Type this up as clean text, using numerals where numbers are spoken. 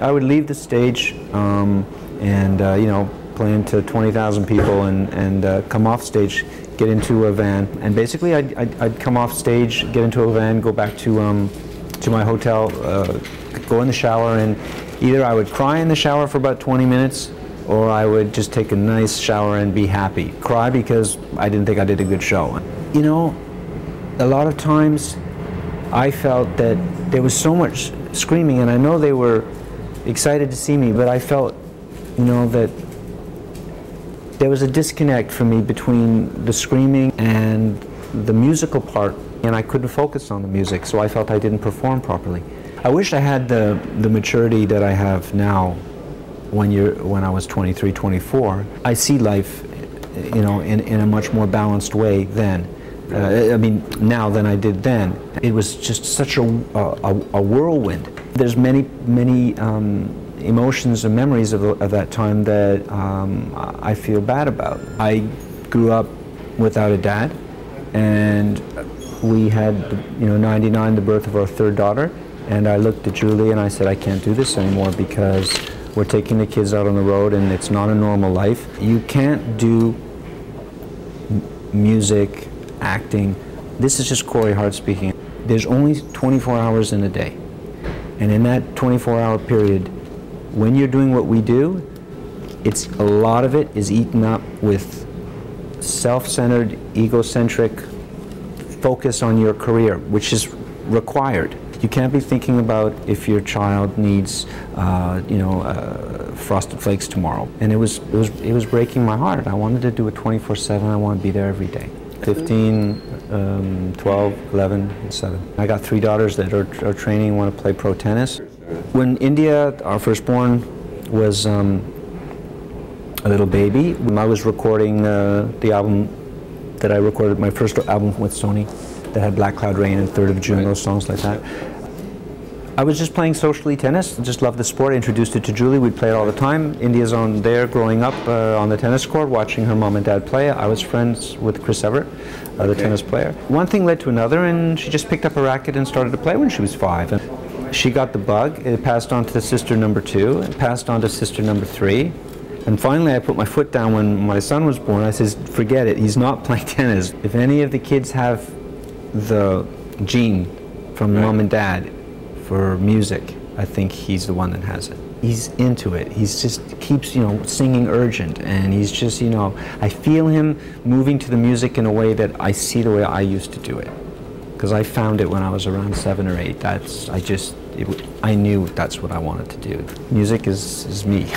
I would leave the stage and you know, playing to 20,000 people and come off stage, get into a van, and basically I'd come off stage, get into a van, go back to my hotel, go in the shower, and either I would cry in the shower for about 20 minutes or I would just take a nice shower and be happy. Cry because I didn't think I did a good show. You know, a lot of times I felt that there was so much screaming, and I know they were excited to see me, but I felt, you know, that there was a disconnect for me between the screaming and the musical part, and I couldn't focus on the music, so I felt I didn't perform properly. I wish I had the maturity that I have now when I was 23, 24. I see life, you know, in a much more balanced way then. I mean, now than I did then. It was just such a whirlwind. There's many emotions and memories of that time that I feel bad about. I grew up without a dad, and we had, you know, 99, the birth of our third daughter, and I looked at Julie and I said, I can't do this anymore because we're taking the kids out on the road and it's not a normal life. You can't do music, acting. This is just Corey Hart speaking. There's only 24 hours in a day, and in that 24-hour period, when you're doing what we do, it's a lot of it is eaten up with self-centered, egocentric focus on your career, which is required. You can't be thinking about if your child needs, you know, Frosted Flakes tomorrow. And it was breaking my heart. I wanted to do it 24/7. I want to be there every day. 15, 12, 11, and 7. I got 3 daughters that are training, want to play pro tennis. When India, our firstborn, was a little baby, I was recording the album that I recorded, my first album with Sony, that had Black Cloud Rain and 3rd of June, those songs like that. I was just playing socially tennis, just loved the sport, I introduced it to Julie, we'd play it all the time. India's on there growing up on the tennis court, watching her mom and dad play. I was friends with Chris Everett, the tennis player. One thing led to another, and she just picked up a racket and started to play when she was 5. And she got the bug, it passed on to sister number 2, it passed on to sister number 3. And finally I put my foot down when my son was born. I said, forget it, he's not playing tennis. If any of the kids have the gene from mom and dad for music, I think he's the one that has it. He's into it. He's just keeps, you know, singing urgent, and he's just, you know, I feel him moving to the music in a way that I see the way I used to do it. Because I found it when I was around 7 or 8. I knew that's what I wanted to do. Music is me.